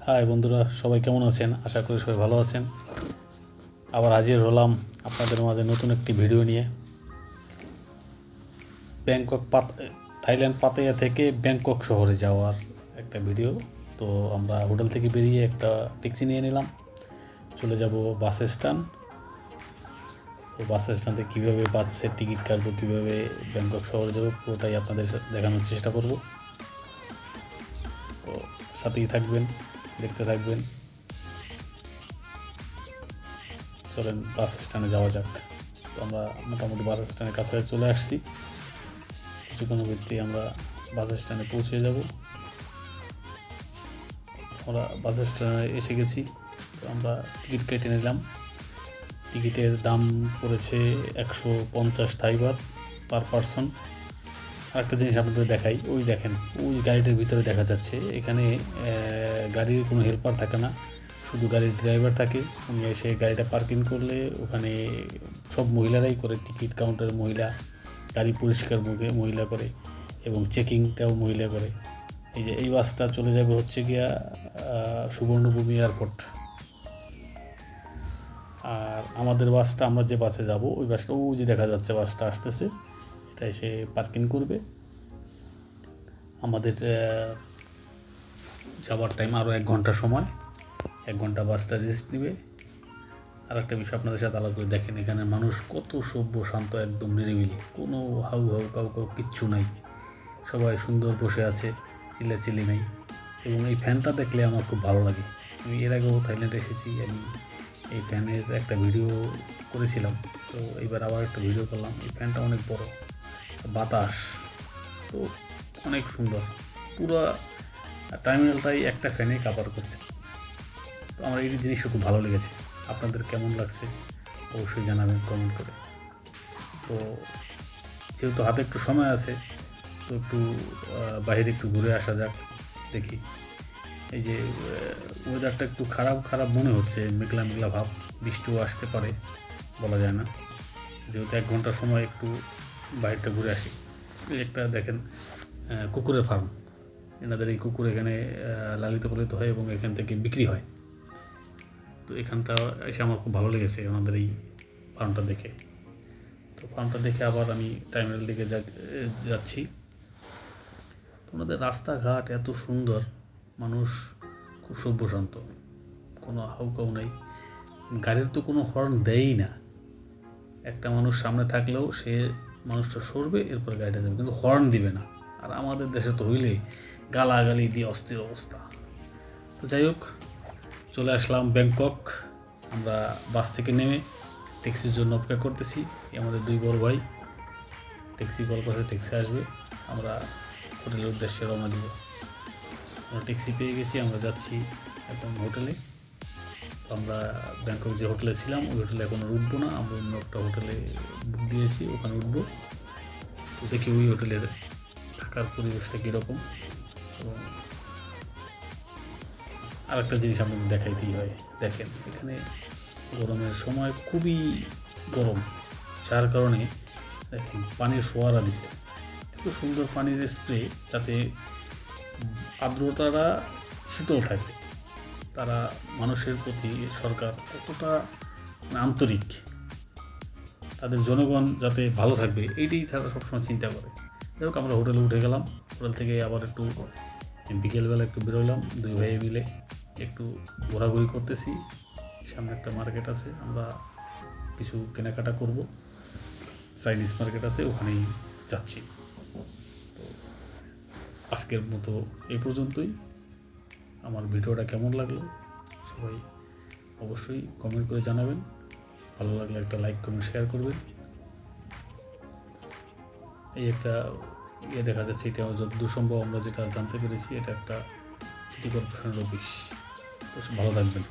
High বন্ধুরা, সবাই কেমন আছেন? আশা করি সবাই ভালো আছেন। আবার হাজির হলাম আপনাদের মাঝে নতুন একটি ভিডিও নিয়ে। থাইল্যান্ড পাতায়া থেকে ব্যাংকক শহরে যাওয়ার একটা ভিডিও। তো আমরা হোটেল থেকে বেরিয়ে একটা ট্যাক্সি নিয়ে নিলাম, চলে যাব বাস স্ট্যান্ড। তো বাস স্ট্যান্ডে কীভাবে বাসের টিকিট কাটবো, কীভাবে ব্যাংকক শহরে যাবো, পুরোটাই আপনাদের দেখানোর চেষ্টা করব। তো সাথেই থাকবেন, দেখতে থাকবেন। চলেন বাস স্ট্যান্ডে যাওয়া যাক। তো আমরা মোটামুটি বাস স্ট্যান্ডের কাছাকাছি চলে আসছি। কিছুক্ষণের ভিত্তিতে আমরা বাস স্ট্যান্ডে পৌঁছে যাব। আমরা বাস স্ট্যান্ডে এসে গেছি। তো আমরা টিকিট কেটে নিলাম। টিকিটের দাম পড়েছে 150 থাই বাত পার পারসন। আরেকটা জিনিস আপনাদের দেখাই, ওই দেখেন, ওই গাড়িটার ভিতরে দেখা যাচ্ছে এখানে গাড়ির কোনো হেল্পার থাকে না, শুধু গাড়ির ড্রাইভার থাকে। উনি এসে গাড়িটা পার্কিং করলে ওখানে সব মহিলারাই করে, টিকিট কাউন্টারের মহিলা, গাড়ি পরিষ্কার মহিলা করে, এবং চেকিংটাও মহিলা করে। এই যে এই বাসটা চলে যাবে হচ্ছে গিয়া সুবর্ণভূমি এয়ারপোর্ট। আর আমাদের বাসটা, আমরা যে বাসে যাব ওই বাসটা, ওই যে দেখা যাচ্ছে বাসটা আসতেছে, এটা এসে পার্কিং করবে। আমাদের যাওয়ার টাইম আরও 1 ঘন্টা সময়, 1 ঘন্টা বাসটা রেস্ট নেবে। আর একটা বিষয় আপনাদের সাথে আলাদা করে দেখেন, এখানে মানুষ কত সভ্য, শান্ত, একদম নিরিবিলি, কোনো হাউ হাউ কাউ কাউ কিচ্ছু নাই। সবাই সুন্দর বসে আছে, চিল্লাচিল্লি নেই। এবং এই ফ্যানটা দেখলে আমার খুব ভালো লাগে। আমি এর আগেও থাইল্যান্ডে এসেছি, আমি এই ফ্যানের একটা ভিডিও করেছিলাম। তো এইবার আবার একটা ভিডিও করলাম। এই ফ্যানটা অনেক বড়, বাতাস তো অনেক সুন্দর, পুরো টার্মিনালটাই একটা ফ্যানে কাভার করছে। তো আমার এই জিনিসটা খুব ভালো লেগেছে। আপনাদের কেমন লাগছে অবশ্যই জানাবেন কমেন্ট করে। তো যেহেতু হাতে একটু সময় আছে, তো একটু বাইরে একটু ঘুরে আসা যাক, দেখি। এই যে ওয়েদারটা একটু খারাপ মনে হচ্ছে, মেঘলা মেঘলা ভাব, বৃষ্টিও আসতে পারে, বলা যায় না। যেহেতু 1 ঘন্টা সময়, একটু বাইরেটা ঘুরে আসি। এই একটা দেখেন কুকুরের ফার্ম, এনাদের এই কুকুর এখানে লালিত পালিত হয় এবং এখান থেকে বিক্রি হয়। তো এখানটা এসে আমার খুব ভালো লেগেছে ওনাদের এই ফার্মটা দেখে। তো ফার্মটা দেখে আবার আমি টার্মিনাল দিকে যাচ্ছি। ওনাদের রাস্তাঘাট এত সুন্দর, মানুষ খুব সভ্যশান্ত, কোনো হাউকাউ নাই। গাড়ির তো কোনো হর্ন দেয়ই না। একটা মানুষ সামনে থাকলেও সে মানুষটা সরবে, এরপর গাড়িটা যাবে, কিন্তু হর্ন দিবে না। আর আমাদের দেশে তো হইলে গালাগালি দিয়ে অস্থির অবস্থা। তো যাই হোক, চলে আসলাম ব্যাংকক। আমরা বাস থেকে নেমে ট্যাক্সির জন্য অপেক্ষা করতেছি। আমাদের 2 বড় ভাই ট্যাক্সি কল করছে, ট্যাক্সি আসবে, আমরা হোটেলের উদ্দেশ্যে রওনা দিব। আমরা ট্যাক্সি পেয়ে গেছি, আমরা যাচ্ছি এখন হোটেলে। তো আমরা ব্যাংকক যে হোটেলে ছিলাম ওই হোটেলে এখন উঠবো না, আমরা অন্য একটা হোটেলে বুক দিয়েছি, ওখানে উঠবো। তো দেখি ওই হোটেলের থাকার পরিবেশটা কীরকম। এবং আরেকটা জিনিস আপনাদের দেখাইতেই হয়, দেখেন এখানে গরমের সময় খুবই গরম, যার কারণে দেখেন পানির ফোয়ারা দিছে, এত সুন্দর পানির স্প্রে, যাতে আর্দ্রতাটা শীতল থাকে। তারা মানুষের প্রতি, সরকার কতটা আন্তরিক, তাদের জনগণ যাতে ভালো থাকবে এইটাই তারা সবসময় চিন্তা করে। যাই হোক, আমরা হোটেলে উঠে গেলাম। হোটেল থেকে আবার একটু বিকেলবেলা একটু বেরোলাম, 2 ভাই মিলে একটু ঘোরাঘুরি করতেছি। সামনে একটা মার্কেট আছে, আমরা কিছু কেনাকাটা করব, চাইনিজ মার্কেট আছে, ওখানেই যাচ্ছি। তো আজকের মতো এই পর্যন্তই। আমার ভিডিওটা কেমন লাগলো সবাই অবশ্যই কমেন্ট করে জানাবেন। ভালো লাগলে একটা লাইক, কমেন্ট, শেয়ার করবেন। এই একটা দেখা যাচ্ছে, এটা যতদূর সম্ভব আমরা যেটা জানতে পেরেছি, এটা একটা সিটি কর্পোরেশনের অফিস। তো ভালো থাকবেন।